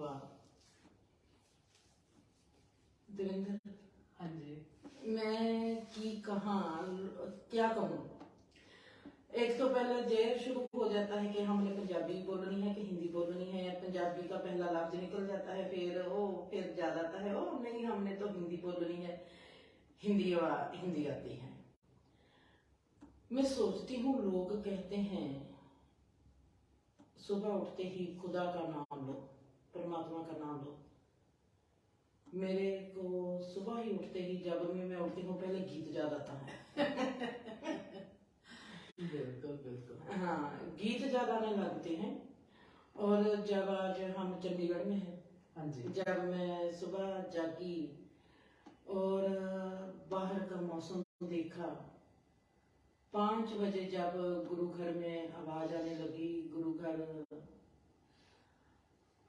वाह देवेंद्र। हाँ जी, मैं की कहाँ क्या कहूँ। एक तो पहले देर शुरू हो जाता है कि हमने पंजाबी बोलनी है कि हिंदी बोलनी है, पंजाबी का पहला लफ्ज निकल जाता है, फिर जा जाता है ओ नहीं हमने तो हिंदी बोलनी है, हिंदी आती है। मैं सोचती हूँ लोग कहते हैं सुबह उठते ही खुदा का नाम लो, परमात्मा का नाम लो। मेरे को सुबह ही उठते ही जब मैं उठती हूँ पहले गीत याद आता है। बिल्कुल बिल्कुल। हाँ, गीत ज्यादा आने लगते हैं। और जब आज हम चंडीगढ़ में हैं, हाँ जी, जब मैं सुबह जागी और बाहर का मौसम देखा, 5 बजे जब गुरु घर में आवाज आने लगी, गुरु घर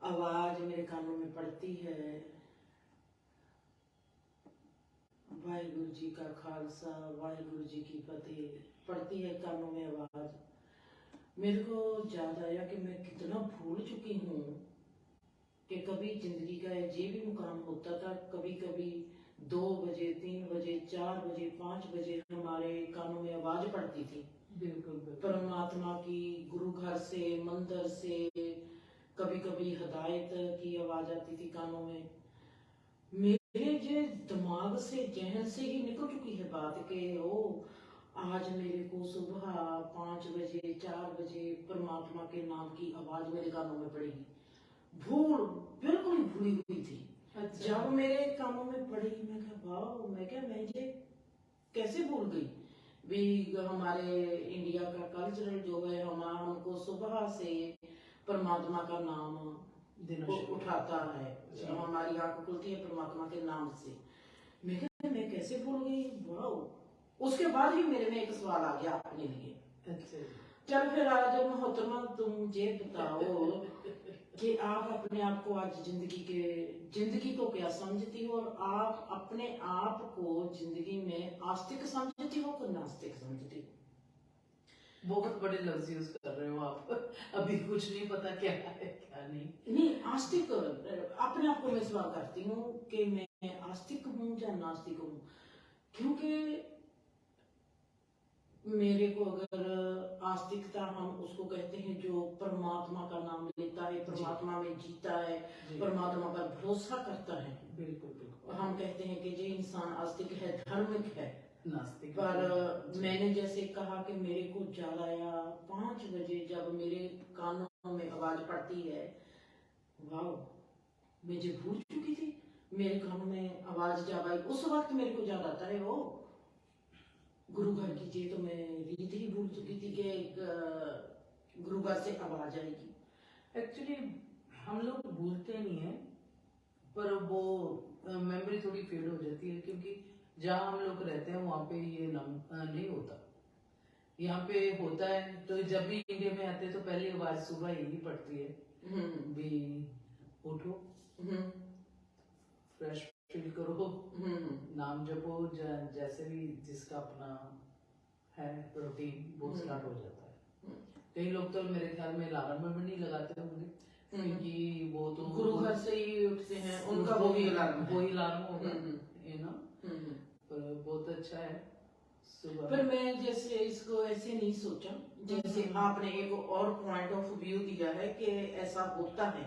आवाज मेरे कानों में पड़ती है, वाहिगुरु जी का खालसा वाहिगुरु जी की फतेह पड़ती है कानों में आवाज। मेरे को याद आया कि मैं कितना भूल चुकी हूँ कि कभी जिंदगी का ये भी मुकाम होता था, कभी कभी 2 बजे 3 बजे 4 बजे 5 बजे हमारे कानों में आवाज पड़ती थी। बिल्कुल बिल्कुल। परमात्मा की, गुरु घर से, मंदिर से, कभी कभी हिदायत की आवाज आती थी कानों में। मेरे जो दिमाग से, जहन से ही निकल चुकी है बात कि ओ आज मेरे को सुबह 5 बजे 4 बजे परमात्मा के नाम की आवाज मेरे कानों में पड़ेगी। बिल्कुल ही भूली हुई थी। अच्छा। जब मेरे कानों में पड़ी मैं कहा वाह, मैं ये कैसे भूल गई भी। हमारे इंडिया का कल्चरल जो है, हमको सुबह से परमात्मा का नाम उठाता है, हमारी आंख खुलती है परमात्मा के नाम से। मैं कैसे भूल गई। वाह, उसके बाद ही मेरे में एक सवाल आ गया अपने लिए। अच्छा। चल फिर आज मोहतरमा तुम ये बताओ कि आप अपने आप को आज जिंदगी को क्या समझती हो, और आप अपने आप को जिंदगी में आस्तिक समझती हो कि नास्तिक समझती हो? बहुत बड़े लफ्ज यूज कर रहे हो आप। अभी कुछ नहीं पता क्या है क्या नहीं, आस्तिक अपने आप को मैं सवाल करती हूँ कि मैं आस्तिक हूँ या नास्तिक हूँ। क्योंकि मेरे को अगर आस्तिकता हम उसको कहते हैं जो परमात्मा का नाम लेता है, परमात्मा में जीता है, परमात्मा पर भरोसा करता है। बिल्कुल बिल्कुल। हम कहते हैं कि जो इंसान आस्तिक है, धार्मिक है। नास्तिक पर मैंने जैसे कहा कि मेरे को याद आया 5 बजे जब मेरे कानों में आवाज पड़ती है, वाह मैं जो भूल चुकी थी, मेरे कानों में आवाज जब आई उस वक्त मेरे को याद आता है वो गुरु घर की जी। तो मैं रीत ही भूल चुकी थी कि गुरु घर से आवाज आएगी। एक्चुअली हम लोग भूलते नहीं है, पर वो मेमोरी थोड़ी फेड हो जाती है, क्योंकि जहाँ हम लोग रहते हैं वहाँ पे ये नहीं होता। यहाँ पे होता है तो जब भी इंडिया में आते हैं तो पहली आवाज सुबह यही पड़ती है भी उठो, फ्रेश फील करो, नाम जपो, जैसे भी जिसका अपना है रूटीन वो स्टार्ट हो जाता है। कई लोग तो मेरे ख्याल में अलार्म में भी नहीं लगाते होंगे, क्योंकि वो तो गुरु घर से ही उठते हैं, उनका वो ही अलार्म होगा, यू नो। पर बहुत अच्छा है सुबह। पर मैं जैसे इसको ऐसे नहीं सोचा, जैसे आपने एक और पॉइंट ऑफ व्यू दिया है कि ऐसा होता है,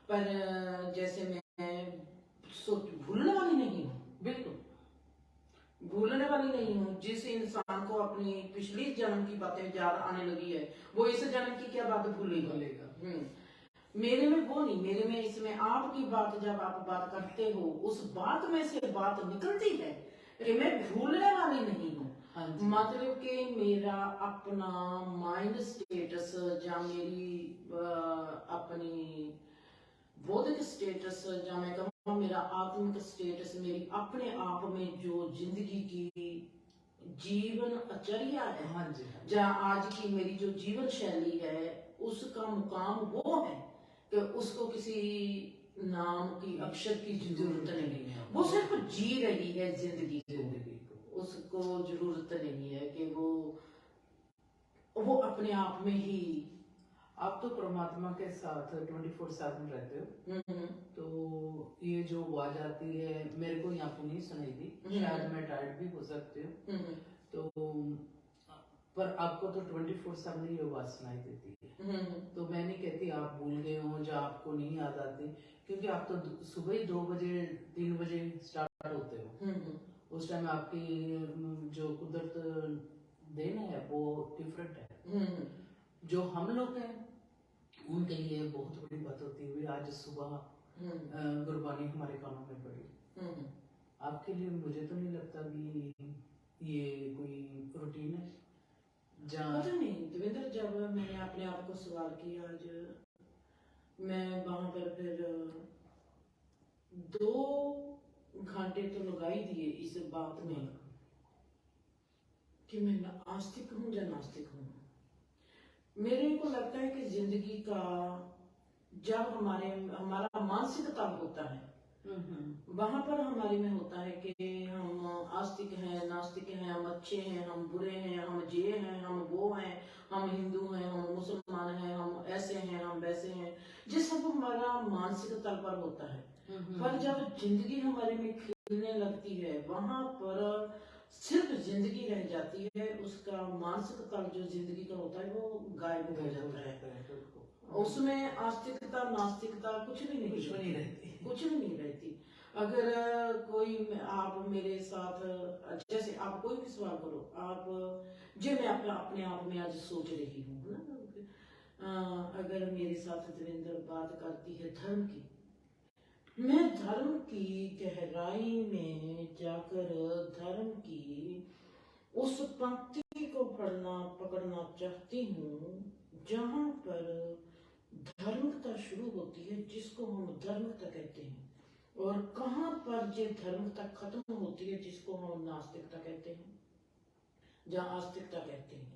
पर जैसे मैं भूलने वाली नहीं हूँ, बिल्कुल भूलने वाली नहीं हूँ। जिस इंसान को अपनी पिछली जन्म की बातें याद आने लगी है, वो इस जन्म की क्या बात भूलेगा। मेरे में वो नहीं, मेरे में इसमें आपकी बात, जब आप बात करते हो उस बात में से बात निकलती है कि मैं भूलने वाली नहीं हूँ। मतलब कि मेरा अपना माइंड स्टेटस या मेरी अपनी बौद्धिक स्टेटस, या मैं कहूँ मेरा आत्मिक स्टेटस, मेरी अपने आप में जो जिंदगी की जीवन आचर्या है, या आज की मेरी जो जीवन शैली है, उसका मुकाम वो है कि उसको किसी नाम की अक्षर की जरूरत नहीं है। वो सिर्फ जी रही है जिंदगी को, उसको जरूरत नहीं है कि वो अपने आप में ही आप तो परमात्मा के साथ 24/7 रहते हो, हम्म, तो ये जो आवाज आती है मेरे को यहाँ पे नहीं सुनाई दी, शायद मैं टायर्ड भी हो सकती हूँ, हम्म, तो पर आपको तो 24/7 ये आवाज सुनाई देती है। तो मैं नहीं कहती आप भूल गए हो या आपको नहीं याद आती, क्योंकि आप तो सुबह ही 2 बजे 3 बजे स्टार्ट होते हो। उस टाइम आपकी जो कुदरत देन है वो डिफरेंट है। जो हम लोग हैं उनके लिए बहुत बड़ी बात होती है। आज सुबह गुरबानी हमारे कानों में पड़ी, आपके लिए मुझे तो नहीं लगता भी ये कोई रूटीन है। पता नहीं देवेंद्र, जब मैंने अपने आप को सवाल किया आज, मैं वहां पर फिर 2 घंटे तो लगा ही दिए इस बात में कि मैं आस्तिक हूँ या नास्तिक हूँ। मेरे को लगता है कि जिंदगी का जब हमारा मानसिक तब होता है, वहां पर हमारे में होता है कि हम आस्तिक हैं, नास्तिक हैं, हम अच्छे हैं, हम बुरे हैं, हम ये हैं, हम वो हैं, हम हिंदू हैं, हम मुसलमान हैं, हम ऐसे हैं, हम वैसे हैं। ये सब हमारा मानसिक तल पर होता है। पर जब जिंदगी हमारे में खिलने लगती है, वहां पर सिर्फ जिंदगी रह जाती है, उसका मानसिक तल जो जिंदगी का होता है वो गायब हो जाता है। उसमें आस्तिकता नास्तिकता कुछ भी नहीं रहती। अगर कोई आप मेरे साथ, जैसे आप कोई भी सवाल करो, आप जो मैं अपने आप में आज सोच रही हूँ ना, अगर मेरे साथ देवेंद्र बात करती है धर्म की, मैं धर्म की गहराई में जाकर धर्म की उस पंक्ति को पकड़ना चाहती हूँ जहां पर धार्मिकता शुरू होती है, जिसको हम धार्मिकता कहते हैं, और कहां पर ये धार्मिकता खत्म होती है, जिसको हम नास्तिकता कहते हैं या आस्तिकता कहते हैं।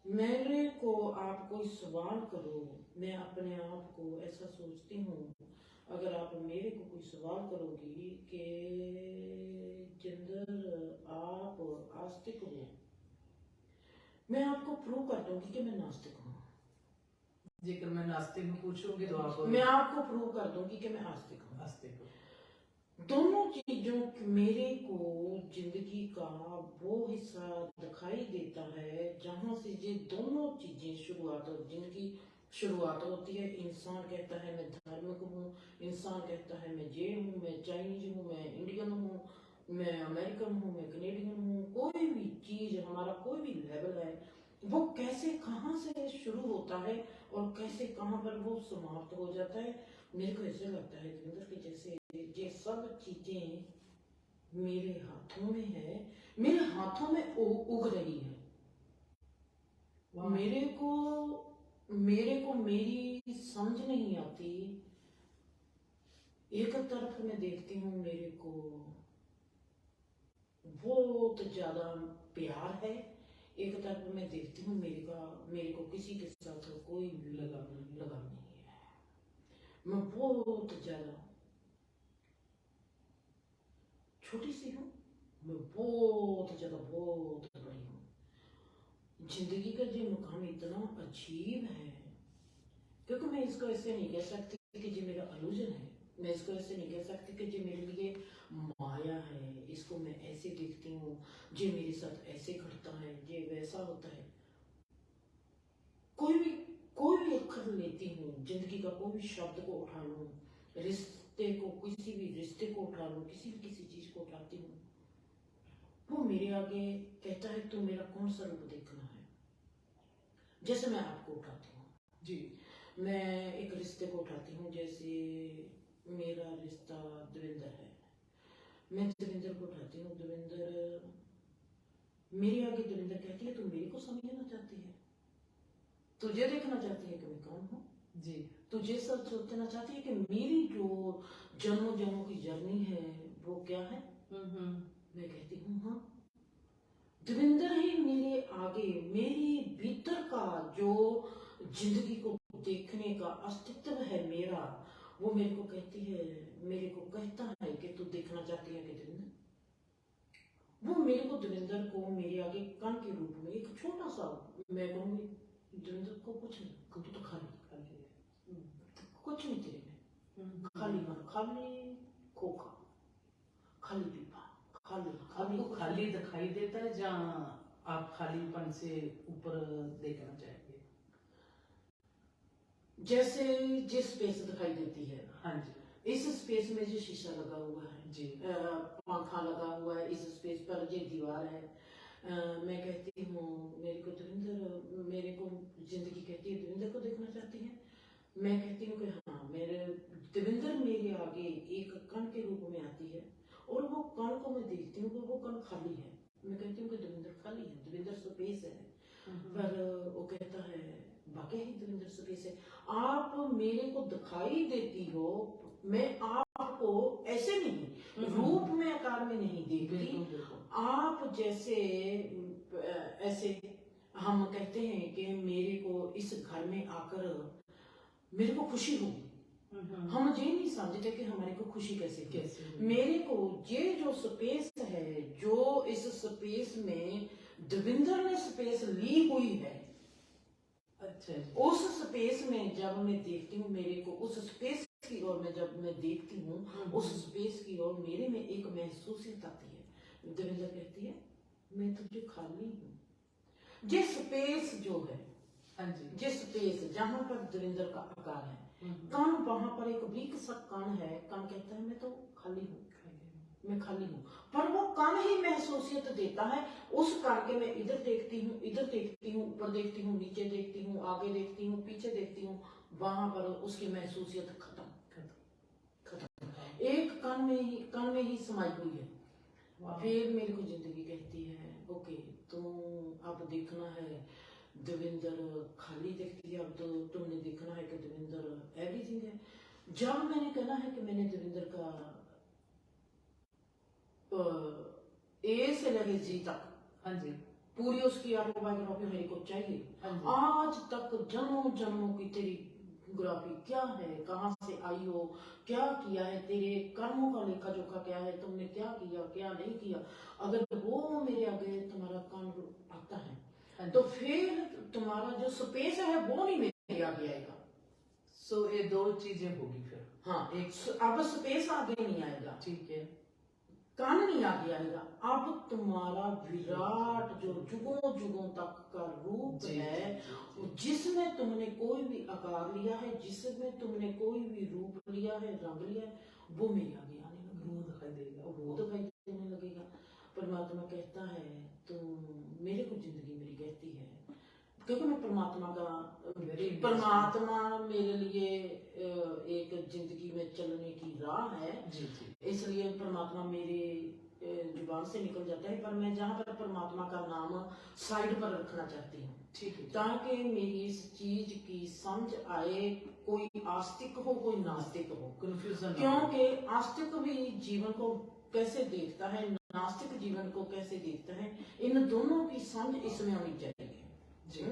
मेरे को आप कोई सवाल करो, मैं अपने आप को ऐसा सोचती हूँ, अगर आप मेरे को कोई सवाल करोगी कि जिंदर आप आस्तिक हो, मैं आपको प्रूव कर दूंगी कि मैं नास्तिक हूँ। जेकर मैं नास्तिक में पूछूंगी तो आप, मैं आपको प्रूव कर दूंगी कि मैं आस्तिक हूँ। दोनों चीजों मेरे को जिंदगी का वो हिस्सा दिखाई देता है जहां से ये दोनों चीजें जिनकी शुरुआत होती है। इंसान कहता है मैं धार्मिक हूँ, इंसान कहता है मैं ये हूँ, मैं चाइनीज हूँ, मैं इंडियन हूँ, मैं अमेरिकन हूँ, मैं कनेडियन हूँ। कोई भी चीज, हमारा कोई भी लेवल है, वो कैसे कहाँ से शुरू होता है और कैसे कहाँ पर वो समाप्त हो जाता है। मेरे को ऐसे लगता है देवेंद्र कि जैसे ये सब चीजें मेरे हाथों में है, मेरे हाथों में उग रही है। मेरे को मेरी समझ नहीं आती। एक तरफ मैं देखती हूँ मेरे को बहुत ज्यादा प्यार है, एक तरफ मैं देखती हूँ मेरे को किसी के साथ कोई लगाव नहीं है। मैं बहुत ज्यादा छोटी सी हूँ, मैं बहुत बड़ी हूँ। जिंदगी का जो मुकाम इतना अजीब है, क्योंकि मैं इसको ऐसे नहीं कह सकती कि जो मेरा अलूजन है, मैं इसको ऐसे नहीं कह सकती कि जो मेरे लिए माया है, इसको मैं ऐसे देखती हूँ, जो मेरे साथ ऐसे घटता है, ये वैसा होता है। कोई भी अक्षर लेती हूँ, जिंदगी का कोई भी शब्द को उठा लूँ, किसी भी रिश्ते को उठा लूँ, किसी चीज को उठाती हूँ, वो मेरे आगे कहता है तू मेरा कौन सा रूप देखना है। जैसे मैं आपको उठाती हूँ जी, मैं एक रिश्ते को उठाती हूँ, जैसे मेरा रिश्ता देवेंद्र है, मैं देवेंद्र को उठाती हूँ। देवेंद्र मेरे आगे देवेंद्र कहती है तू मेरे को समझना चाहती है, तुझे देखना चाहती है कि मैं कौन हूँ जी, तुझे सब सोचना चाहती है कि मेरी जो जन्मों की जर्नी है वो क्या है। मैं कहती हूँ हाँ, देवेंद्र ही मेरे आगे, मेरे भीतर का जो जिंदगी को देखने का अस्तित्व है मेरा, वो मेरे को कहता है कि तू देखना चाहती है कि देवेंद्र। वो मेरे को देवेंद्र को मेरे आगे कण के रूप में एक छोटा सा, मैं कहूँगी दविंदर को कुछ नहीं, तू तो खाली, खाली है। कुछ नहीं तेरे में, खाली मन, खाली खोखा, खाली पीपा, खाली खाली आपको खाली दिखाई देता है जहाँ आप खालीपन से ऊपर देखना चाहेंगे? जैसे जिस स्पेस दिखाई देती है, हाँ जी, इस स्पेस में जो शीशा लगा हुआ है जी, पंखा लगा हुआ है, इस स्पेस पर ये दीवार है, मैं कहती हूँ मेरे को दविंदर, मेरे को जिंदगी कहती है दविंदर को देखना चाहती है। मैं कहती हूँ कि हाँ, मेरे दविंदर मेरे आगे एक कण के रूप में आती है और वो कण को मैं देखती हूँ कि वो कण खाली है। मैं कहती हूँ कि दविंदर खाली है, दविंदर स्पेस है। पर वो कहता है वाकई ही दविंदर स्पेस है, आप मेरे को दिखाई देती हो, मैं आपको ऐसे नहीं रूप में आकार में नहीं देखती, आप जैसे ऐसे हम कहते हैं कि मेरे को इस घर में आकर मेरे को खुशी होगी, हम ये नहीं समझते कि हमारे को खुशी कैसे होगी। मेरे को ये जो स्पेस है, जो इस स्पेस में दविंदर ने स्पेस ली हुई है, अच्छा, उस स्पेस में जब मैं देखती हूँ, मेरे को उस स्पेस की ओर में जब मैं देखती हूँ, उस स्पेस की ओर मेरे में एक महसूसियत आती है। दविंदर कहती है मैं तुझे खाली हूँ। ये स्पेस जो है, हाँ जी, जिस स्पेस जहां पर दविंदर का आकार है, कण वहां पर एक वीक सा कण है, कण कहता है मैं तो खाली हूँ, मैं खाली हूँ, पर वो कण ही महसूसियत देता है उस कण के। मैं इधर देखती हूँ, इधर देखती हूँ, ऊपर देखती हूँ, नीचे देखती हूँ, आगे देखती हूँ, पीछे देखती हूँ, वहां पर उसकी महसूसियत खत्म, एक कण में ही समाई हुई है। फिर मेरे को जिंदगी कहती है ओके, तुम अब देखना है दविंदर खाली दिखती है, अब तो तुमने देखना है कि दविंदर एवरीथिंग है। जब मैंने कहना है कि मैंने दविंदर का ए से लेकर जी तक, हाँ जी, पूरी उसकी ऑटोबायोग्राफी मेरे को चाहिए। हाँ जी, आज तक जन्मों जन्मों की तेरी ग्राफी क्या है, कहाँ से आई हो, क्या किया है, तेरे कर्मों का लेखा जोखा क्या है, तुमने क्या किया क्या नहीं किया, अगर वो मेरे आगे तुम्हारा काम आता है तो फिर तुम्हारा जो स्पेस है वो नहीं मेरे आगे आएगा। सो ये दो चीजें होगी फिर। हाँ, एक अब स्पेस आगे नहीं आएगा, ठीक है, कान नहीं आगे आएगा, अब तुम्हारा विराट जो जुगों जुगों तक का रूप है, जिसमें तुमने कोई भी आकार लिया है, जिसमें तुमने कोई भी रूप लिया है, रंग लिया है, वो मेरे आगे आने लगेगा, वो दिखाई देगा, वो दिखाई देने लगेगा। परमात्मा कहता है तुम मेरे को जिंदगी मेरी कहती है, क्योंकि मैं परमात्मा मेरे लिए एक जिंदगी में चलने की राह है, इसलिए परमात्मा मेरे जुबान से निकल जाता है, पर मैं जहाँ पर परमात्मा का नाम साइड पर रखना चाहती हूँ, ठीक है, ताकि मेरी इस चीज की समझ आए, कोई आस्तिक हो कोई नास्तिक हो, कंफ्यूजन, क्योंकि आस्तिक भी जीवन को कैसे देखता है, नास्तिक जीवन को कैसे देखता है, इन दोनों की समझ इसमें होनी चाहिए जी।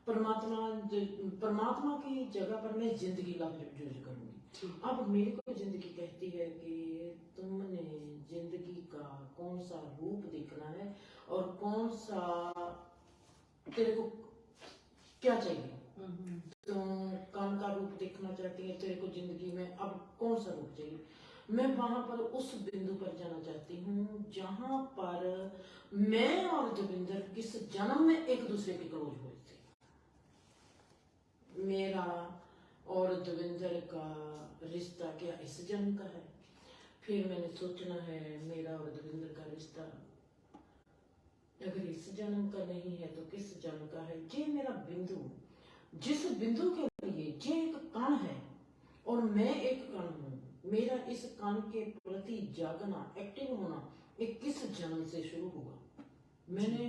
परमात्मा की जगह पर मैं जिंदगी का यूज करूंगी। अब मेरे को जिंदगी कहती है कि तुमने जिंदगी का कौन सा रूप देखना है और कौन सा तेरे को क्या चाहिए। तुम कान का रूप देखना चाहती है, तेरे को जिंदगी में अब कौन सा रूप चाहिए। मैं वहां पर उस बिंदु पर जाना चाहती हूँ जहां पर मैं और दविंदर किस जन्म में एक दूसरे के क्लोज हुए थे। मेरा और दविंदर का रिश्ता क्या इस जन्म का है, फिर मैंने सोचना है मेरा और दविंदर का रिश्ता अगर इस जन्म का नहीं है तो किस जन्म का है। ये मेरा बिंदु, जिस बिंदु के लिए ये एक कण है और मैं एक कण हूँ, मेरा इस कण के प्रति जागना, एक्टिव होना एक किस जन्म से शुरू हुआ। मैंने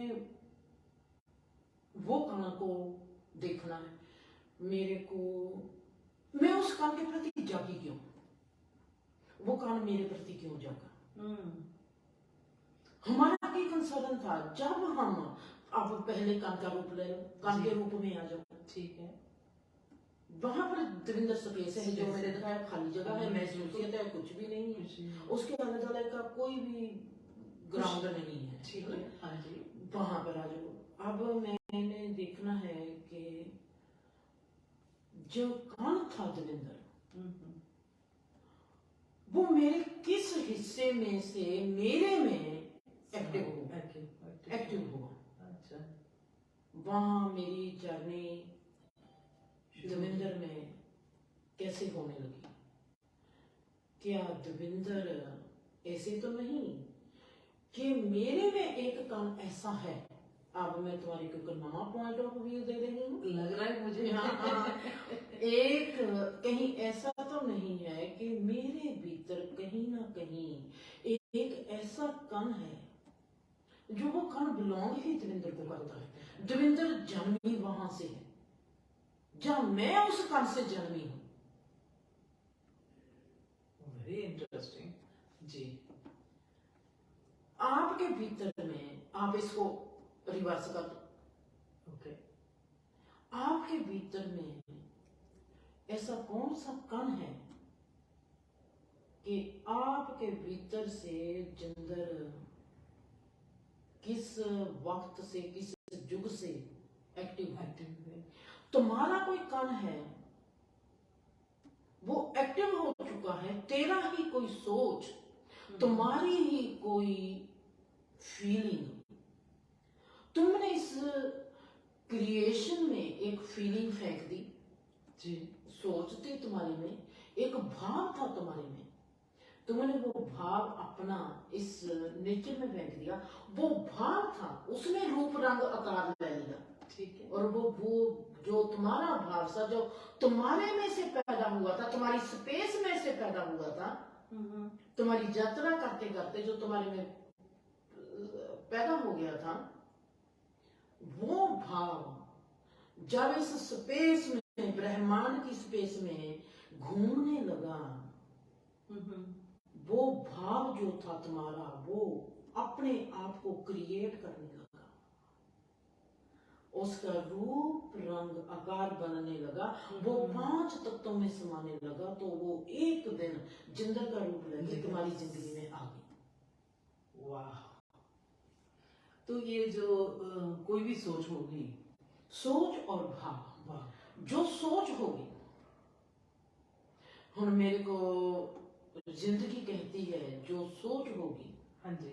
वो कण को देखना है, मेरे को मैं उस कण के प्रति जागी क्यों, वो कण मेरे प्रति क्यों जागा। हमारा की कंसर्न था जब हम अब पहले कण का रूप ले लो, कण के रूप में आ जाओ, ठीक है, वहां पर दविंदर स्पेस है जो मैंने दिखाया, खाली जगह है, महसूसियत है, कुछ भी नहीं है, उसके आले दुआले का कोई भी ग्राउंड नहीं है, ठीक है, वहां पर आ जाओ। अब मैंने देखना है कि जो कण था दविंदर, वो मेरे किस हिस्से में से मेरे में एक्टिव हुआ। अच्छा। वहां मेरी जर्नी दविंदर में कैसे होने लगी। क्या दविंदर ऐसे तो नहीं कि मेरे में एक कण ऐसा है। अब मैं तुम्हारी कोई नवा पॉइंट ऑफ व्यू दे रही हूँ, लग रहा है मुझे। हाँ, एक कहीं ऐसा तो नहीं है कि मेरे भीतर कहीं ना कहीं एक ऐसा कण है जो वो कण बिलोंग ही दविंदर को करता है। दविंदर जन्मी वहां से है जहां मैं उस कण से जन्मी हूं। वेरी इंटरेस्टिंग जी। आपके भीतर में, आप इसको रिवर्स कर दो, ओके। आपके भीतर में ऐसा कौन सा कण है कि आपके भीतर से जिंदर किस वक्त से, किस युग से एक्टिव है। तुम्हारा कोई कण है वो एक्टिव हो चुका है। तेरा ही कोई सोच, तुम्हारी ही कोई फीलिंग, तुमने इस क्रिएशन में एक फीलिंग फेंक दी जी। सोच थी तुम्हारे में, एक भाव था तुम्हारे में, तुमने वो भाव अपना इस नेचर में फेंक दिया। वो भाव था, उसने रूप रंग आकार ले लिया। ठीक है। और वो जो तुम्हारा भाव था, जो तुम्हारे में से पैदा हुआ था, तुम्हारी स्पेस में से पैदा हुआ था, तुम्हारी यात्रा करते करते जो तुम्हारे में पैदा हो गया था, वो भाव जब इस स्पेस में, ब्रह्मांड की स्पेस में घूमने लगा, वो भाव जो था तुम्हारा, वो अपने आप को क्रिएट करने लगा, उसका रूप रंग आकार बनने लगा, वो 5 तत्वों में समाने लगा। तो वो एक दिन जिंदर का रूप लेके तुम्हारी जिंदगी में आ गई। वाह। तो ये जो कोई भी सोच होगी, सोच और भाव, वाह, जो सोच होगी, हुण मेरे को जिंदगी कहती है जो सोच होगी, हाँ जी,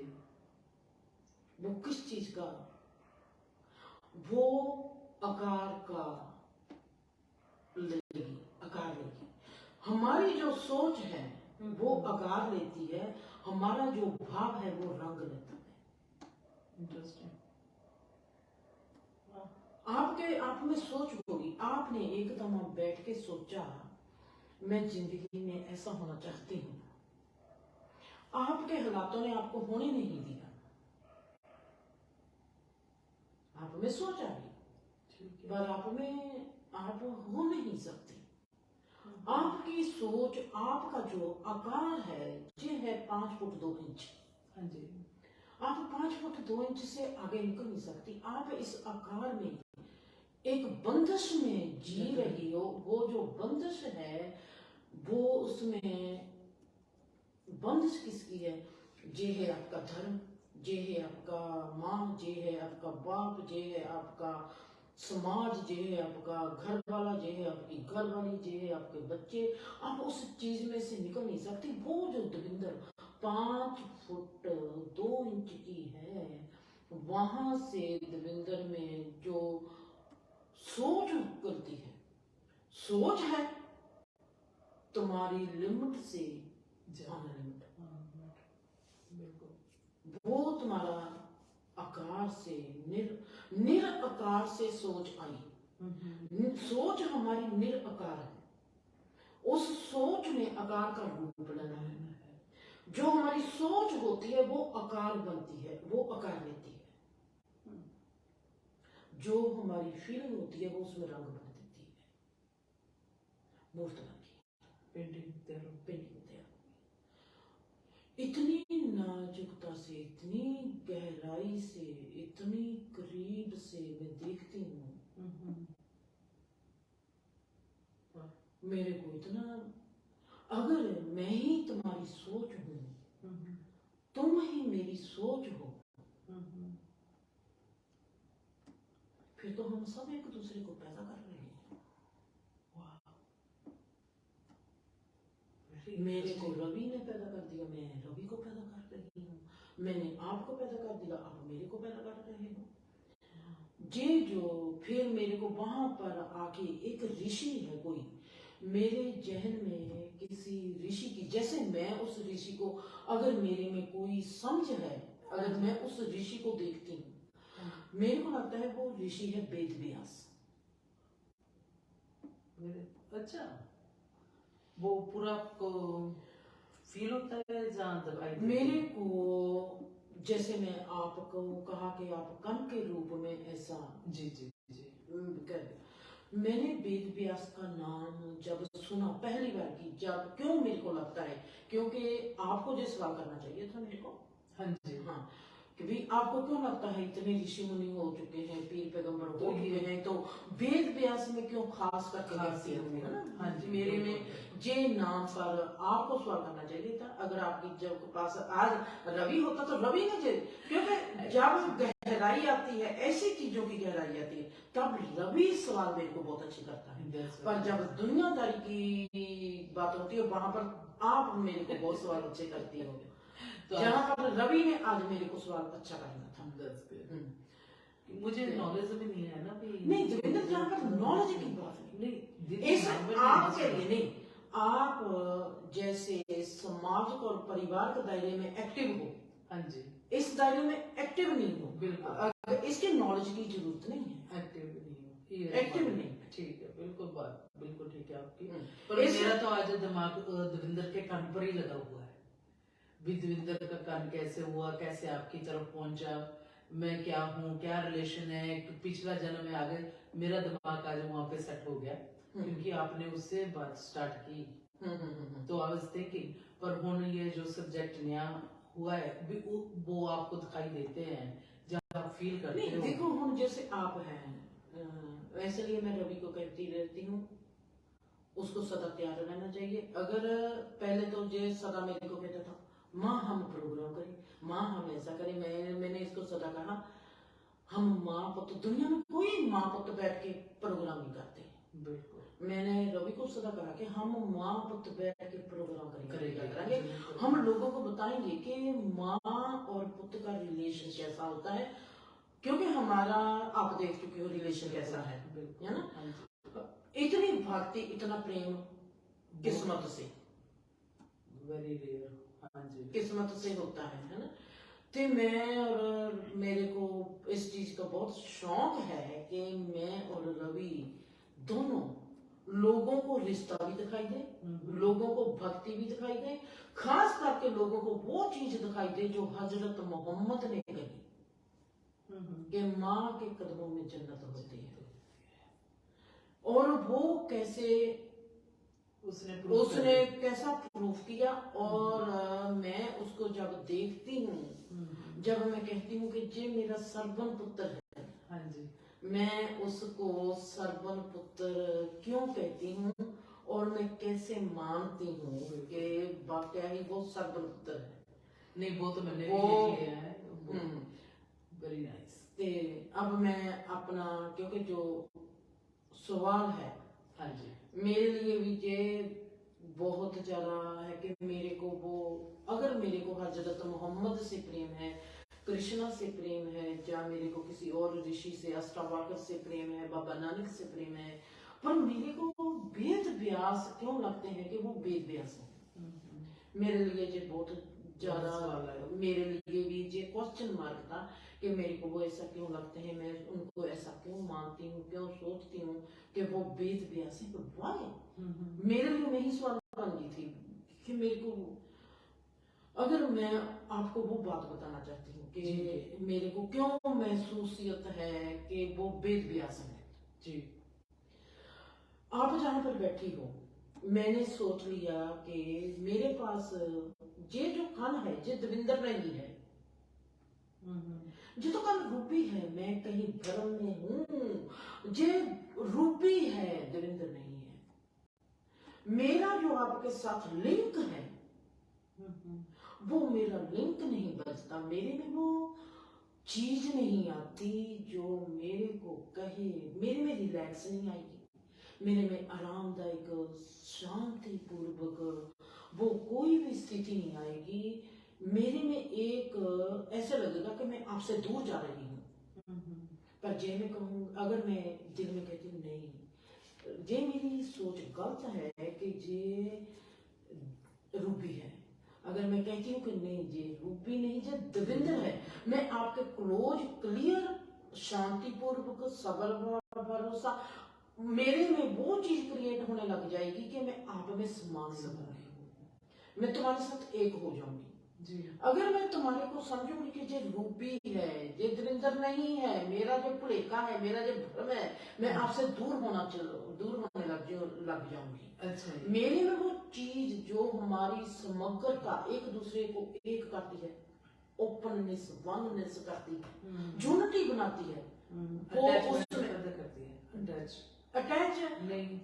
वो किस चीज का, वो आकार का लेगी, आकार लेगी। हमारी जो सोच है वो आकार लेती है, हमारा जो भाव है वो रंग लेता है। इंटरेस्टिंग। आपके आप में सोच होगी, आपने एकदम आप बैठ के सोचा मैं जिंदगी में ऐसा होना चाहती हूँ, आपके हालातों ने आपको होने नहीं दिया, आप में सोच आ गई, पर आप में आप हो नहीं सकते। आपकी सोच, आपका जो आकार है, ये है 5 फुट 2 इंच। हाँ जी। आप 5 फुट 2 इंच से आगे निकल नहीं सकती। आप इस आकार में एक बंदिश में जी रही हो। वो जो बंदिश है, वो उसमें बंदिश किसकी है? ये है आपका धर्म, ये है आपका माँ, ये है आपका बाप, ये है आपका समाज, ये है आपका घर वाला, ये है आपकी घर वाली, ये है आपके बच्चे। आप उस चीज में से निकल नहीं सकती। वो जो दविंदर 5 फुट 2 इंच की है, वहां से दविंदर में जो सोच करती है, सोच है तुम्हारी लिमिट से ज्यादा लिमिट, वो तुम्हारा आकार से निराकार से सोच आई। सोच हमारी निराकार है, उस सोच ने आकार का रूप लेना है। जो हमारी सोच होती है वो आकार बनती है, वो आकार लेती है। जो हमारी फीलिंग होती है वो उसमें रंग भर देती है। मूर्त बन गई, पेंटिंग तैयार हो। इतनी नाजुकता से, इतनी गहराई से, इतनी करीब से मैं देखती हूँ। मेरे को इतना, अगर मैं ही तुम्हारी सोच हूँ, तुम ही मेरी सोच हो, फिर तो हम सब एक दूसरे को पैदा कर रहे हैं। मेरे को रवि ने पैदा कर दिया, मैं रवि को पैदा कर रही हूँ, मैंने आपको पैदा कर दिया, आप मेरे को पैदा कर रहे हो। ये जो फिर मेरे को वहां पर आके एक ऋषि है कोई, मेरे जहन में किसी ऋषि की, जैसे मैं उस ऋषि को, अगर मेरे में कोई समझ है, अगर मैं उस ऋषि को देखती हूँ, मेरे को लगता है वो ऋषि है वेद व्यास। अच्छा, वो पूरा आपको फील होता है जहाँ दवाई मेरे को, जैसे मैं आपको कहा कि आप कण के रूप में ऐसा जी जी जी कर, मैंने वेद व्यास का नाम जब सुना पहली बार की, जब, क्यों मेरे को लगता है, क्योंकि आपको जो सवाल करना चाहिए था मेरे को, हाँ जी हाँ, कि भाई आपको क्यों लगता है इतने ऋषि मुनि हो चुके हैं, पीर पैगंबर हो चुके हैं, तो वेद व्यास में क्यों खास करके कहती हूँ, है ना? हाँ जी, मेरे में जे नाम पर आपको सवाल करना चाहिए था। अगर आपकी जब पास आज रवि होता तो रवि ने जे, क्योंकि जब गहराई आती है, ऐसी चीजों की गहराई आती है, तब रवि सवाल मेरे को बहुत अच्छी करता है। पर जब दुनियादारी की बात होती है, वहां पर आप मेरे को बहुत सवाल अच्छे करती हो। तो जहाँ पर रवि ने आज मेरे को सवाल अच्छा करना था। मुझे नॉलेज भी नहीं है ना भी, नहीं देवेंद्र, जहाँ पर नॉलेज की बात नहीं, इस नहीं आपके लिए नहीं, आप जैसे समाज और परिवार के दायरे में एक्टिव हो, हाँ जी, इस दायरे में एक्टिव नहीं हो, बिल्कुल इसके नॉलेज की जरूरत नहीं है, एक्टिव नहीं हो, एक्टिव नहीं। ठीक है, बिल्कुल बात बिल्कुल ठीक है आपकी। हम्म। पर मेरा तो आज दिमाग दविंदर के कान पर ही लगा हुआ है, दविंदर का कान कैसे हुआ, कैसे आपकी तरफ पहुंचा, मैं क्या हूँ, क्या रिलेशन है, पिछला जन्म में आगे मेरा दिमाग आज वहां पे सेट हो गया, क्योंकि आपने उससे बात स्टार्ट की। तो आई वाज थिंकिंग, पर हुन ये जो सब्जेक्ट नया हुआ है भी वो आपको दिखाई देते हैं जब आप फील करते नहीं, हो। देखो हम जैसे आप हैं, वैसे लिए मैं रवि को कहती रहती हूँ, उसको सदा तैयार रहना चाहिए। अगर पहले तो जो सदा मेरे को कहता था, माँ हम प्रोग्राम करें, माँ हम ऐसा करें, मैंने इसको सदा कहा, हम माँ पुत्र, दुनिया में कोई माँ पुत्र बैठ के प्रोग्राम नहीं करते। बिल्कुल, मैंने रवि को सदा कहा कि हम माँ पुत्र बैठ के प्रोग्राम करेंगे, बिल्कुल। हम लोगों को बताएंगे कि माँ और पुत्र का रिलेशन कैसा होता है, क्योंकि हमारा, आप देख चुके हो रिलेशन कैसा है ना? हाँ जी। इतनी भक्ति, इतना प्रेम किस्मत से, वेरी रेयर, हाँ जी, किस्मत से होता है ना? तो मैं और मेरे को इस चीज का बहुत शौक है कि मैं और रवि दोनों लोगों को रिश्ता भी दिखाई दे, लोगों को भक्ति भी दिखाई दे, खास करके लोगों को वो चीज दिखाई दे जो हजरत मोहम्मद ने कही कि माँ के कदमों में जन्नत होती है, और वो कैसे उसने कैसा प्रूफ किया। और मैं उसको जब देखती हूँ, जब मैं कहती हूँ कि ये मेरा सरवन पुत्र है, हाँ जी, मैं उसको सरवन पुत्र क्यों कहती हूँ और मैं कैसे मानती हूँ कि वाकया ही वो सरवन पुत्र है। नहीं वो तो मैंने वो भी लिया है, वेरी नाइस। ते अब मैं अपना, क्योंकि जो सवाल है, हाँ जी, मेरे लिए भी ये बहुत ज्यादा है कि मेरे को वो, अगर मेरे को हजरत मोहम्मद से प्रेम है, कृष्णा से प्रेम है, या मेरे को किसी और ऋषि से, अष्टावक्र से प्रेम है, बाबा नानक से प्रेम है, पर मेरे को वेद व्यास क्यों लगते हैं कि वो वेद व्यास है। मेरे लिए ये बहुत ज्यादा, मेरे लिए भी ये क्वेश्चन मार्क था कि मेरे को वो ऐसा क्यों लगते हैं, मैं उनको ऐसा क्यों मानती हूँ, क्यों सोचती हूँ कि वो वेद व्यास है। वाई मेरे लिए नहीं सवाल बन गई थी कि मेरे को, अगर मैं आपको वो बात बताना चाहती हूँ कि मेरे को क्यों महसूसियत है कि वो वेद व्यास है जी। आप जहां पर बैठी हो, मैंने सोच लिया कि मेरे पास ये जो कण है, ये दविंदर नहीं है, ये तो कल रूपी है, मैं कहीं भ्रम में हूं, ये रूपी है, दविंदर नहीं है। मेरा जो आपके साथ लिंक है, वो मेरा लिंक नहीं बचता, मेरे में वो चीज नहीं आती जो मेरे को कहे, मेरे में रिलैक्स नहीं आएगी, मेरे में आरामदायक, शांति पूर्वक, वो कोई भी स्थिति नहीं आएगी मेरे में एक ऐसा लगेगा कि मैं आपसे दूर जा रही हूँ। पर जे मैं कहूँ, अगर मैं दिल में कहती हूँ नहीं, जे मेरी सोच गलत है कि जे रूबी है, अगर मैं कहती हूँ कि नहीं जे रूबी नहीं, जे दविंदर है, मैं आपके क्लोज क्लियर शांतिपूर्वक सबल भरोसा, मेरे में वो चीज क्रिएट होने लग जाएगी कि मैं आप में समाने लगूंगी, मैं तुम्हारे साथ एक हो जाऊंगी जी। अगर मैं तुम्हारे को समझूंगी कि जे रूपी है, जे दविंदर नहीं है, मेरा जो भुलेखा है, मेरा जो भ्रम है, मैं आपसे दूर होने लग जाऊंगी। अच्छा। मेरे में वो चीज जो हमारी समग्रता एक दूसरे को एक करती है, ओपननेस वननेस करती है, यूनिटी बनाती है, वो उसमें करती है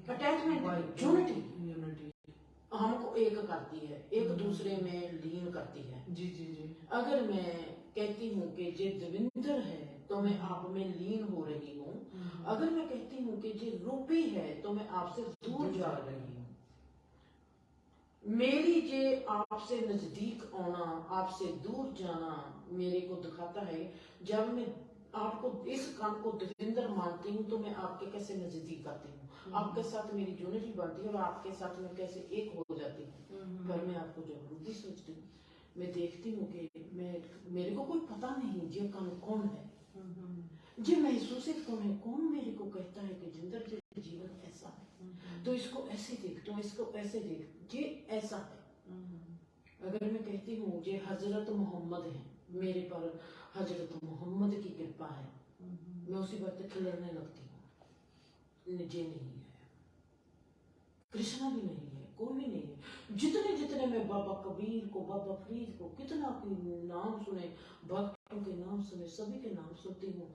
अटैचमेंट यूनिटी हमको एक करती है, एक दूसरे में लीन करती है। जी जी जी। अगर मैं कहती हूँ कि जे दविंदर है तो मैं आप में लीन हो रही हूँ, अगर मैं कहती हूँ कि जे रूपी है तो मैं आपसे दूर जा रही हूँ। मेरी जे आपसे नजदीक आना, आपसे दूर जाना मेरे को दिखाता है, जब मैं आपको इस काम को दविंदर मानती हूँ तो मैं आपके कैसे नजदीक आती हूँ, आपके साथ मेरी यूनिटी बढ़ती है और आपके साथ मैं कैसे एक हो जाती हूँ। पर मैं आपको जब रूबी सोचती हूँ, मैं देखती हूँ कि मेरे को कोई पता नहीं जे कौन है, जे महसूस कौन है, कौन मेरे को कहता है कि जिंदर जे जीवन ऐसा है, तो इसको ऐसे देख, तो इसको ऐसे देख, जे ऐसा है। अगर मैं कहती हूँ जे हजरत मोहम्मद है, मेरे पर हजरत मोहम्मद की कृपा है, मैं उसी बात खिलरने लगती हूँ, जे नहीं है, कृष्णा भी नहीं है, कोई भी नहीं है। जितने जितने मैं बाबा कबीर को, बाबा फरीद को, कितना के नाम सुने, भक्तों के नाम सुने, सभी के नाम सुनती हूँ,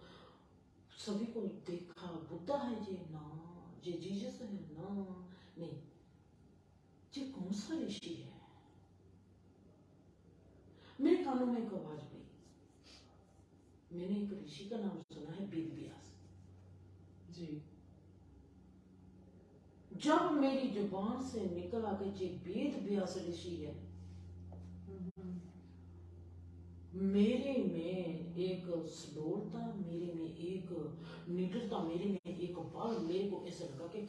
सभी को देखा, बुद्धा है जे ना, जे जीसस है ना, नहीं, जे कौन सा ऋषि है। मेरे कानों में एक आवाज हुई, मैंने एक ऋषि का नाम सुना है, वेद व्यास जी। जब मेरी जुबान से निकल आ गई जे वेद व्यास ऋषि है, मेरे में एक स्लोरता, मेरे में एक निडरता, मेरे में एक बल, मेरे को ऐसा लगा कि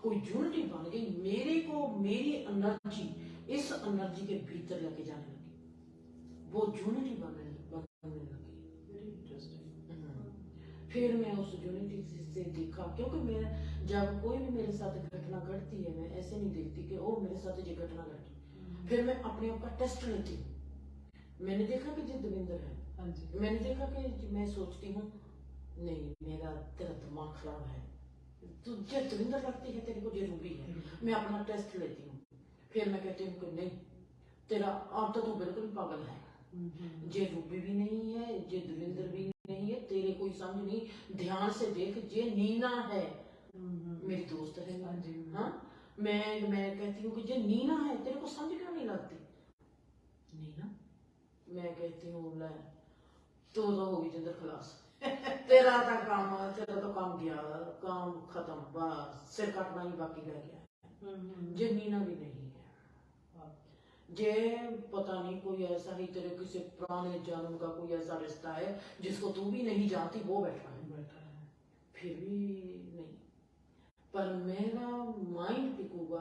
कोई यूनिटी बन गई, मेरे को मेरी एनर्जी इस एनर्जी के भीतर लेके जाने लगी, वो यूनिटी बनने लगी। Very interesting. फिर मैं उस यूनिटी से देखा, क्योंकि मैं जब कोई भी मेरे साथ घटना घटती है, मैं ऐसे नहीं देखती कि ओ मेरे साथ ये घटना घटी, फिर मैं अपने आप का टेस्ट लेती हूँ। मैंने देखा कि जो दविंदर है, हाँ जी। मैंने देखा कि मैं सोचती हूँ नहीं मेरा तेरा दिमाग खराब है, तुझे दविंदर लगती है, तेरे को जो रूबी है, मैं अपना टेस्ट लेती हूँ, फिर मैं कहती हूँ कि नहीं तेरा अब तो तू बिल्कुल पागल है, जे रूबी भी नहीं है, जे दविंदर भी नहीं है, तेरे कोई समझ नहीं, ध्यान से देख, जे नीना है, मेरी दोस्त है। हाँ, मैं कहती हूँ कि जे नीना है, तेरे को समझ क्यों नहीं लगती नीना, मैं कहती हूँ ले तो होगी जिंदर खलास तेरा तो काम गया, काम खत्म, बस सिर कटना ही बाकी रह गया। जे नीना भी नहीं है, जे पता नहीं कोई ऐसा ही तेरे किसी पुराने जन्म का कोई ऐसा रिश्ता है जिसको तू भी नहीं जानती, वो बैठा है फिर भी नहीं, पर मेरा माइंड टिकूगा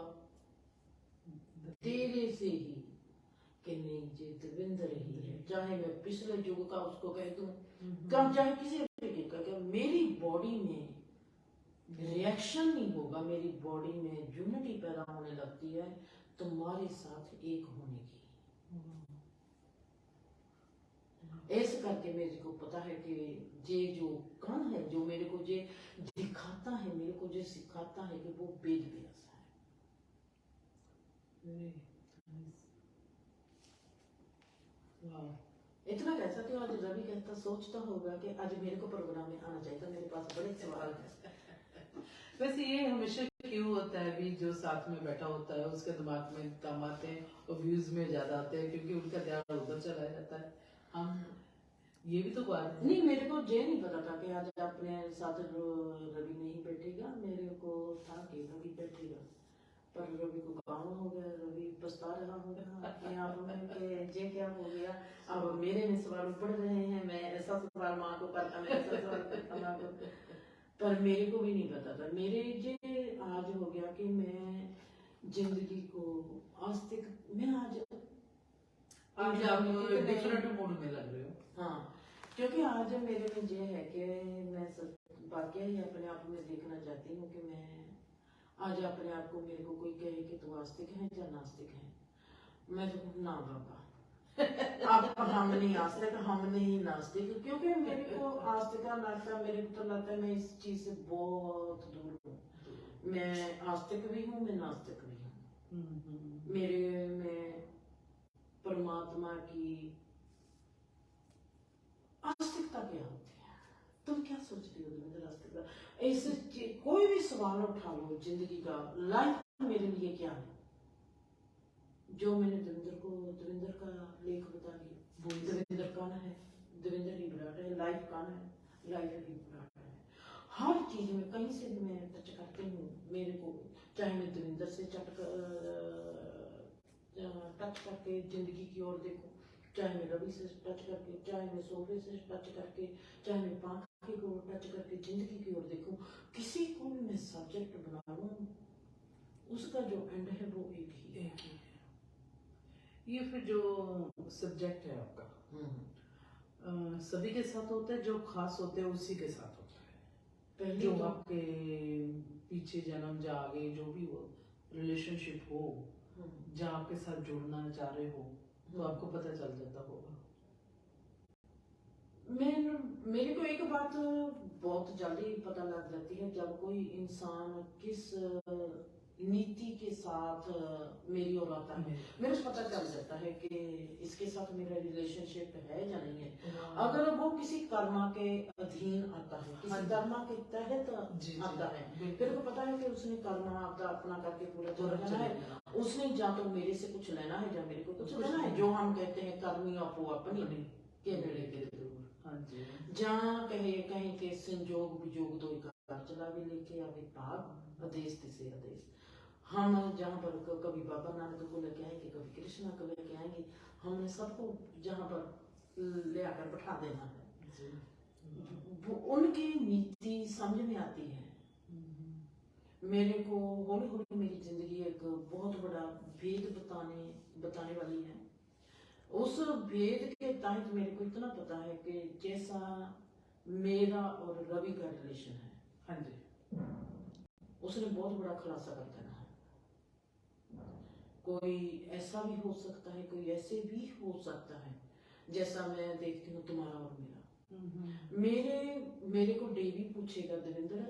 तेरे से ही कि नहीं जे दविंदर ही है, चाहे मैं पिछले युग का उसको कह दूं, कम चाहे किसी तरीके का, कि मेरी बॉडी में रिएक्शन नहीं होगा, मेरी बॉडी में यूनिटी पैदा होने लगती है तुम्हारे साथ एक होने की। ऐसे करके मेरे को पता है कि ये जो कण है, जो मेरे को जे दिखाता है, मेरे को जो सिखाता है कि वो वेद व्यास है। इतना कह सकती हूँ। आज रवि कहता सोचता होगा कि आज मेरे को प्रोग्राम में आना चाहिए, मेरे पास बड़े सवाल है। वैसे ये हमेशा क्यों होता है भी, जो साथ में बैठा होता है उसके दिमाग में कम आते हैं और व्यूज में ज्यादा आते हैं, क्योंकि उनका ध्यान उधर चला जाता है। हम ये भी तो बात है। नहीं, मेरे को ये नहीं पता था कि आज अपने साथ रवि नहीं बैठेगा, मेरे को था कि रवि बैठेगा, पर रवि को काम हो गया, रवि पछता रहा होगा अपने आप में कि ये क्या हो गया। अब मेरे में सवाल बढ़ रहे हैं, मैं ऐसा सवाल माँ को करता, मैं ऐसा सवाल करता माँ को, पर मेरे को भी नहीं पता था। मेरे ये आज हो गया कि मैं जिंदगी को आज तक मैं आज आप डिफरेंट मूड में लग रहे हो। हाँ, क्योंकि आज मेरे में ये है कि मैं वाकई ही अपने आप में देखना चाहती हूँ कि मैं आज अपने आप को, मेरे को कोई कहे कि तू आस्तिक है या नास्तिक है, मैं तो ना बाबा अब हम नहीं आस्तिक, हम नहीं नास्तिक, क्योंकि मेरे को आस्तिक नास्तिक मेरे को तो लगता है मैं इस चीज से बहुत दूर हूँ। मैं आस्तिक भी हूँ, मैं नास्तिक भी हूँ। मेरे में परमात्मा की आस्तिकता क्या होती है, तुम क्या सोचती हो दविंदर आस्तिकता? ऐसे कोई भी सवाल उठा लो जिंदगी का, लाइफ मेरे लिए क्या है, जो मैंने दविंदर का लेख बता दिया। दविंदर कौन है? दविंदर ही विराट है। लाइफ कौन है? लाइफ ही विराट है। हर चीज में कहीं से भी मैं टच करती हूँ, मेरे को चाहे मैं दविंदर से टच करके जिंदगी की ओर देखूं, चाहे मैं रवि से टच करके, चाहे मैं सोफे से टच करके, चाहे मैं पंखे को टच करके जिंदगी की ओर देखूं, किसी को भी मैं सब्जेक्ट बना लूं, उसका जो एंड है वो एक ही है। ये फिर जो सब्जेक्ट है आपका सभी के साथ होता है, जो खास होते हैं उसी के साथ होता है। पहले जो तो आपके पीछे जन्म जा आगे जो भी वो रिलेशनशिप हो, जहाँ आपके साथ जुड़ना चाह रहे हो, तो आपको पता चल जाता होगा। मेरे को एक बात बहुत जल्दी पता लग जाती है, जब कोई इंसान किस नीति के साथ मेरी ओर आता है, मेरे को पता चल जाता है कि इसके साथ मेरा रिलेशनशिप है या नहीं है। अगर वो किसी कर्मा के अधीन आता है, किसी कर्मा के तहत आता है, मेरे को पता है कि उसने कर्मा आपका अपना करके पूरा चलना है, उसने या तो मेरे से कुछ लेना है या मेरे को कुछ लेना है। जो हम कहते हैं कर्मी अपो अपनी के नेड़े के दूर। जहाँ कहे कहीं के संजोग विजोग दो कर चला भी लेके आवे भाग आदेश तिसे आदेश। हम जहाँ पर कभी बाबा नानक को लेके आएंगे, कभी कृष्णा को लेके आएंगे, हमने सबको जहाँ पर ले आकर बैठा देना है। उनकी नीति समझ में आती है। मेरे को हौली हौली मेरी जिंदगी एक बहुत बड़ा भेद बताने वाली है। उस भेद के तहत मेरे को इतना पता है कि जैसा मेरा और रवि का रिलेशन है, हाँ जी, उसने बहुत बड़ा खुलासा कर देना है। कोई ऐसा भी हो सकता है, कोई ऐसे भी हो सकता है, जैसा मैं देखती हूँ तुम्हारा और मेरा। मेरे को डेवी पूछेगा, दविंदर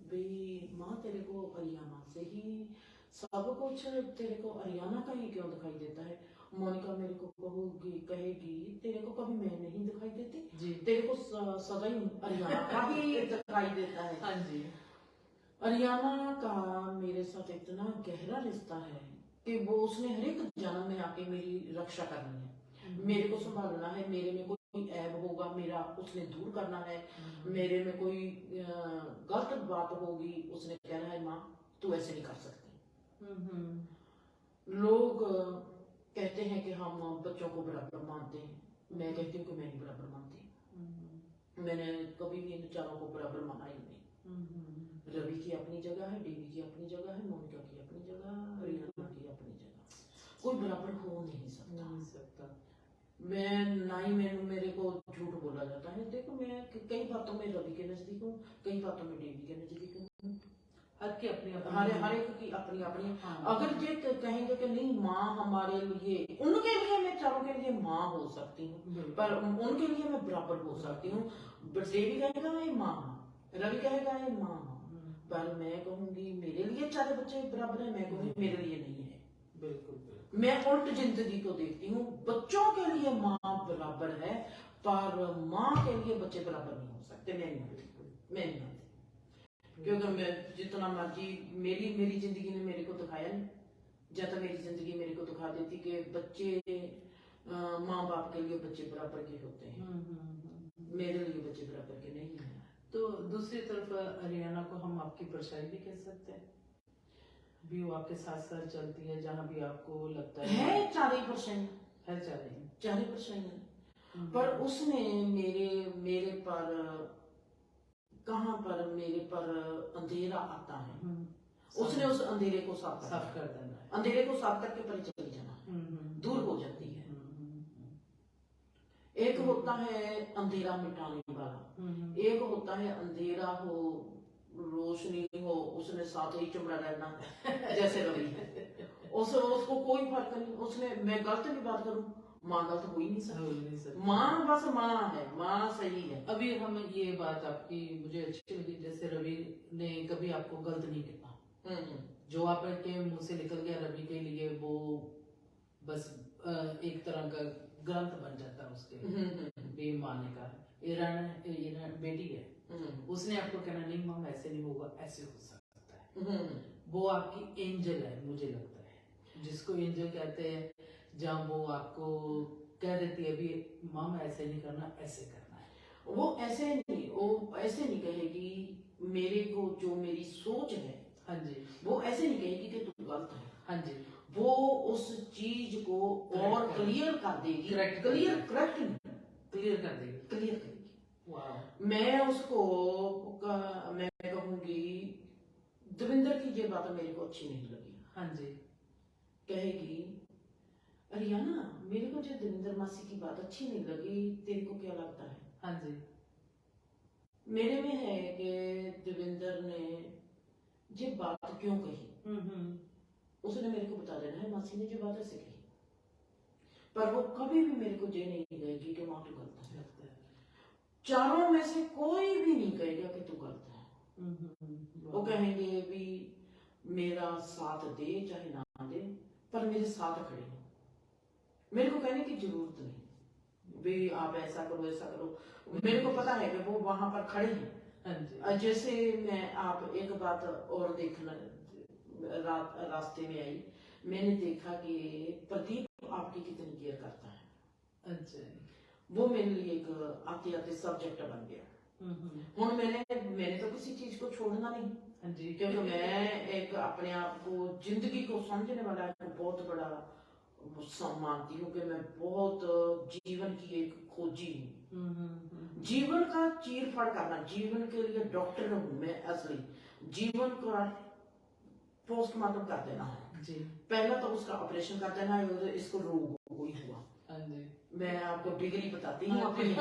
भाई माँ तेरे को हरियाणा से ही सब कुछ, तेरे को हरियाणा का ही क्यों दिखाई देता है? मोनिका मेरे को कहेगी तेरे को कभी मैं नहीं दिखाई देती, तेरे को सदा ही हरियाणा का ही दिखाई देता है। हाँ जी, हरियाणा का मेरे साथ इतना गहरा रिश्ता है कि वो उसने हर एक जन्म में आके मेरी रक्षा करनी है, मेरे को संभालना है। मेरे में कोई ऐब होगा, मेरा उसने दूर करना है। मेरे में कोई गलत बात होगी, उसने कहना है माँ तू ऐसे नहीं कर सकती। लोग कहते हैं कि हम बच्चों को बराबर मानते हैं, मैं कहती हूँ कि मैं नहीं बराबर मानती। मैंने कभी भी इन चारों को बराबर माना ही नहीं। रवि की अपनी जगह है, डेवी की अपनी जगह है, मोनिका की अपनी जगह, हरियाणा की अपनी जगह, कोई बराबर हो नहीं सकता। मैं ना ही मेरे को झूठ बोला जाता है। देखो मैं कई बातों में रवि के नजदीक हूँ, कई बातों में डेवी के नजदीक हूँ। हर एक की अपनी अपनी। अगर ये कहेंगे कि नहीं माँ हमारे लिए, उनके लिए मैं चारों के लिए माँ हो सकती हूँ, पर उनके लिए मैं बराबर हो सकती हूँ। डेवी कहेगा ये माँ, रवि कहेगा ये माँ, पर मैं कहूंगी मेरे लिए चारे बच्चे बराबर है, मैं कहूंगी मेरे लिए नहीं है। बिल्कुल मैं उल्ट जिंदगी को देखती हूँ, बच्चों के लिए माँ बराबर है, पर माँ के लिए बच्चे बराबर नहीं हो सकते। मैं नहीं मानती, क्योंकि मैं जितना मर्जी मेरी जिंदगी ने मेरे को दिखाया नहीं, जब तक मेरी जिंदगी मेरे को दिखा देती कि बच्चे माँ बाप के लिए बच्चे बराबर के होते हैं, मेरे लिए बच्चे बराबर के नहीं है। तो दूसरी तरफ हरियाणा को हम आपकी परछाई भी कह सकते हैं। भी वो आपके साथ साथ चलती है जहाँ भी आपको लगता है 4% है चल रही 4% है। पर उसने मेरे पर कहाँ पर मेरे पर अंधेरा आता है, उसने उस अंधेरे को साफ कर देना है, अंधेरे को साफ करके परे चली जाना है, दूर हो जाती है। एक होता है अंधेरा मिटाने वाला, एक होता है अंधेरा हो रोशनी हो, उसने साथ ही चुमड़ा रहना है जैसे रवि है। उसको कोई फर्क नहीं, उसने मैं गलत भी बात करूं, माँ गलत हो ही नहीं सकती, माँ बस माँ है, माँ सही है। अभी हम ये बात आपकी मुझे अच्छी लगी, जैसे रवि ने कभी आपको गलत नहीं कहा, जो आपके मुंह से निकल गया रवि के लिए वो बस एक तरह का ग्रंथ बन जाता है उसके भी माने का। ईरान बेटी है, उसने आपको कहना नहीं मम ऐसे नहीं होगा, ऐसे हो सकता है, वो आपकी एंजल है मुझे लगता है, जिसको एंजल कहते हैं, जहाँ वो आपको कह देती है भी मम ऐसे नहीं करना, ऐसे करना है। वो ऐसे नहीं कहेगी मेरे को, जो मेरी सोच है, हाँ जी, वो ऐसे नहीं कहेगी कि तू गलत है, हाँ जी, वो उस चीज को और क्लियर कर देगी, क्लियर कर देगी। मैं उसको मैं कहूंगी दविंदर की ये बात मेरे को अच्छी नहीं लगी, हाँ जी, कहेगी अरियाना मेरे को जो दविंदर मासी की बात अच्छी नहीं लगी, तेरे को क्या लगता है? हाँ जी, मेरे में है कि दविंदर ने ये बात क्यों कही, उसने मेरे को बता देना है मासी ने जो बात ऐसे कही, पर वो कभी भी मेरे को ये नहीं कहेगी कि माँ तू गलत है। चारों में से कोई भी नहीं कहेगा कि तू गलत है। वो कहेंगे भी मेरा साथ दे चाहे ना दे, पर मेरे साथ खड़े हो, मेरे को कहने की जरूरत नहीं भी आप ऐसा करो ऐसा करो, मेरे को पता है कि वो वहां पर खड़े हैं। जैसे मैं आप एक बात और देखना, रास्ते में आई, मैंने देखा कि प्रदीप आपकी कितनी केयर करता है। अच्छा, वो मेरे लिए एक आते आते सब्जेक्ट बन गया। हुन मैंने तो किसी चीज को छोड़ना नहीं, क्योंकि मैं एक अपने आप को जिंदगी को समझने वाला एक बहुत बड़ा मानती हूँ कि मैं बहुत जीवन की एक खोजी हूँ, जीवन का चीर फाड़ करना, जीवन के लिए डॉक्टर हूँ मैं असली, जीवन का पोस्टमार्टम कर देना है जी। पहला तो उसका ऑपरेशन कर देना है, इसको रोग कोई हुआ, मैं आपको डिग्री बताती हूँ अपनी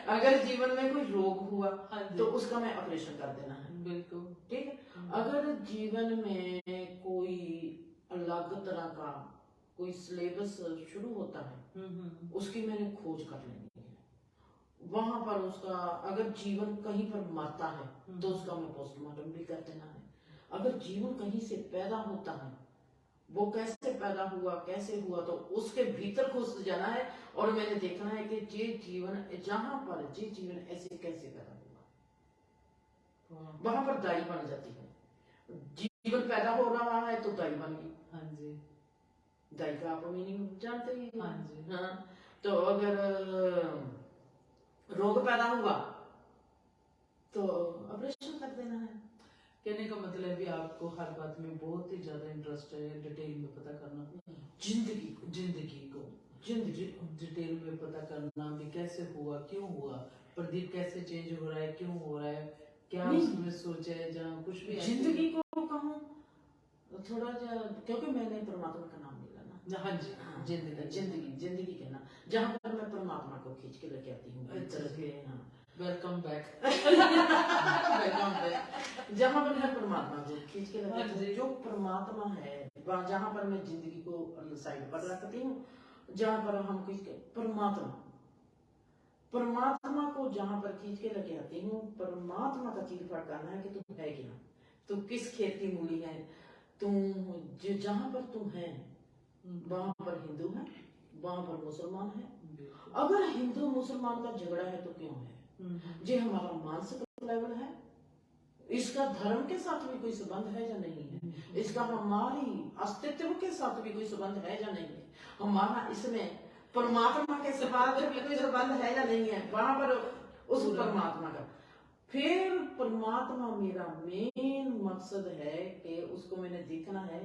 अगर जीवन में कोई रोग हुआ तो उसका मैं ऑपरेशन कर देना है, बिल्कुल ठीक है। अगर जीवन में कोई अलग तरह का कोई सिलेबस शुरू होता है, उसकी मैंने खोज कर लेनी है, वहां पर उसका अगर जीवन कहीं पर मरता है तो उसका मैं पोस्टमार्टम भी कर देना है। अगर जीवन कहीं से पैदा होता है, वो कैसे पैदा हुआ कैसे हुआ, तो उसके भीतर घुस जाना है और मैंने देखना है कि ये जीवन जहां पर ये जीवन ऐसे कैसे पैदा हुआ, वहां पर दाई बन जाती है। जीवन पैदा हो रहा है तो दाई बन गई, हाँ जी, दाई का आप मीनिंग जानते ही, हाँ जी, हाँ। तो अगर रोग पैदा हुआ तो ऑपरेशन कर देना है। कहने का मतलब भी आपको हर बात में बहुत ही ज्यादा इंटरेस्ट है, डिटेल में पता करना, जिंदगी को डिटेल में पता करना भी कैसे हुआ, क्यों हुआ, प्रदीप कैसे चेंज हो रहा है, क्यों हो रहा है, क्या उसमें सोच है, जहाँ कुछ भी जिंदगी को कहूँ थोड़ा क्योंकि मैंने परमात्मा का नाम लिया ना, हाँ जी, हाँ, जिंदगी कहना, जहाँ पर मैं परमात्मा को खींच के लेके आती हूँ, वेलकम बैक वेलकम बैक, जहाँ पर मैं परमात्मा को खींच के लेके आती हूँ, जो परमात्मा है जहाँ पर मैं जिंदगी को साइड पर रखती हूँ, जहाँ पर हम परमात्मा को जहाँ पर खींच के लेके आती हूँ, परमात्मा का चीर फाड़ करना है कि तुम है क्या, तू किस खेत की मूली है, तुम जहाँ पर तुम है वहां पर हिंदू है, वहां पर मुसलमान है। अगर हिंदू मुसलमान का झगड़ा है तो क्यों है, ये हमारा मानसिक लेवल है, इसका धर्म के साथ भी कोई संबंध है या नहीं है, इसका हमारी अस्तित्व के साथ भी कोई संबंध है या नहीं है, हमारा इसमें परमात्मा के साथ भी कोई संबंध है या नहीं है, वहां पर उस परमात्मा का फिर परमात्मा मेरा मेन मकसद है कि उसको मैंने देखना है।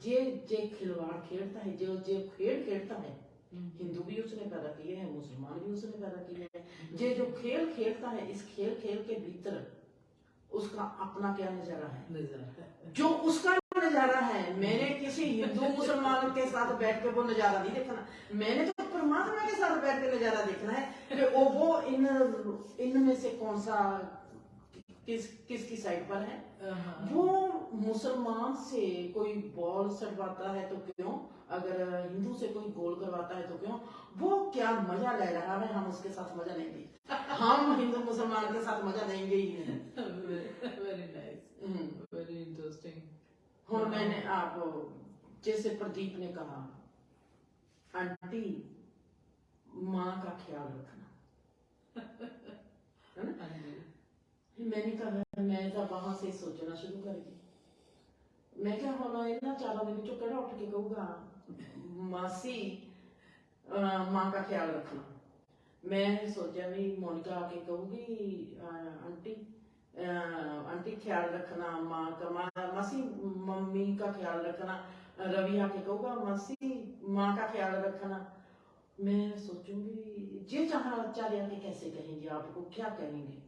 जे जे खिलवाड़ खेलता है, जो जे खेल खेलता है, हिंदू भी उसने पैदा किए हैं, मुसलमान भी उसने पैदा किए हैं। जे जो खेल खेलता है, इस खेल खेल के भीतर उसका अपना क्या नजारा है, जो उसका नजारा है। मैंने किसी हिंदू मुसलमान के साथ बैठ के वो नजारा नहीं देखना, मैंने तो परमात्मा के साथ बैठ के नजारा देखना है कि वो इनमें से कौन सा किसकी साइड पर है। वो मुसलमान से कोई बॉल सटवाता है तो क्यों, अगर हिंदू से कोई गोल करवाता है तो क्यों, वो क्या मजा ले रहा है, हम उसके साथ मजा लेंगे। हम हिंदू मुसलमान के साथ मजा लेंगे ही नहीं। Very nice, very interesting. हुण मैंने आप जैसे प्रदीप ने कहा, आंटी माँ का ख्याल रखना, है ना। मैंने कहा, मैं तो वहां से सोचना शुरू कर दी। मैं क्या होना इन्ना चारों के विचों केड़ा उठ के कहूगा मासी माँ का ख्याल रखना। मैं सोचा भी मोनिका आके कहूगी आंटी आंटी ख्याल रखना माँ का, मासी मम्मी का ख्याल रखना। रवि आके कहूगा मासी माँ का ख्याल रखना। मैं सोचूंगी जे चाह चारे आके कैसे कहेंगे, आपको क्या कहेंगे।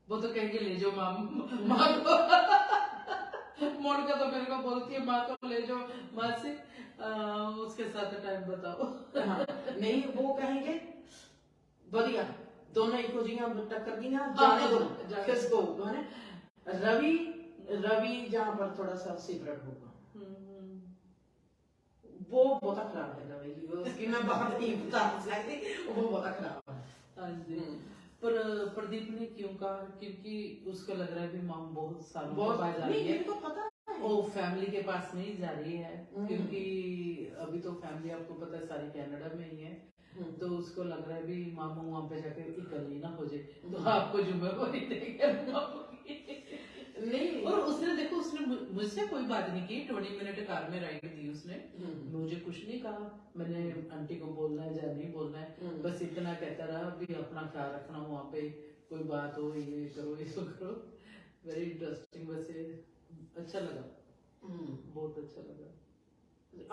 वो तो कहेंगे ले जाओ माँ को। मोनिका तो मेरे को बोलती है माँ को ले जाओ माँ से, उसके साथ टाइम बताओ। हाँ, नहीं वो कहेंगे बढ़िया दोनों एक जियां टक्कर दी ना, जाने दो किसको, है ना। रवि जहाँ पर थोड़ा सा सिगरेट होगा, वो बहुत खराब है रवि, उसकी मैं बात नहीं बता सकती, वो बहुत खराब है। हाँ जी। पर प्रदीप ने क्यों कहा, क्योंकि उसको लग रहा है भी माम बहुत सालों के बाद जा रही है, इनको पता है वो फैमिली के पास नहीं जा रही है, क्योंकि अभी तो फैमिली आपको पता है सारी कनाडा में ही है। तो उसको लग रहा है भी मामू वहां पे जाके इकल्ली ना हो जाए, तो आपको जिम्मेवारी देंगे मामू की। नहीं, और उसने देखो उसने मुझसे कोई बात नहीं की, 20 मिनट कार में रही थी उसने, मुझे कुछ नहीं कहा। मैंने आंटी को बोलना है या नहीं बोलना है, बस इतना कहता रहा भी अपना ख्याल रखना, वहाँ पे कोई बात हो ये करो ये करो। वेरी इंटरेस्टिंग, वैसे अच्छा लगा, बहुत अच्छा लगा।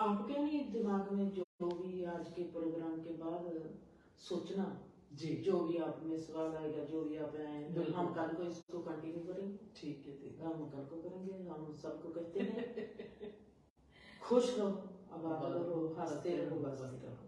आपके नहीं दिमाग में जो भी आज के प्रोग्राम के बाद सोचना जी, जो भी आप में सवाल आएगा, जो भी आप आए, हम कल को इसको कंटिन्यू करेंगे। ठीक है, ठीक, हम कल को करेंगे। हम सबको कहते हैं खुश रहो, आबाद रहो, हंसते रहो, बस करो।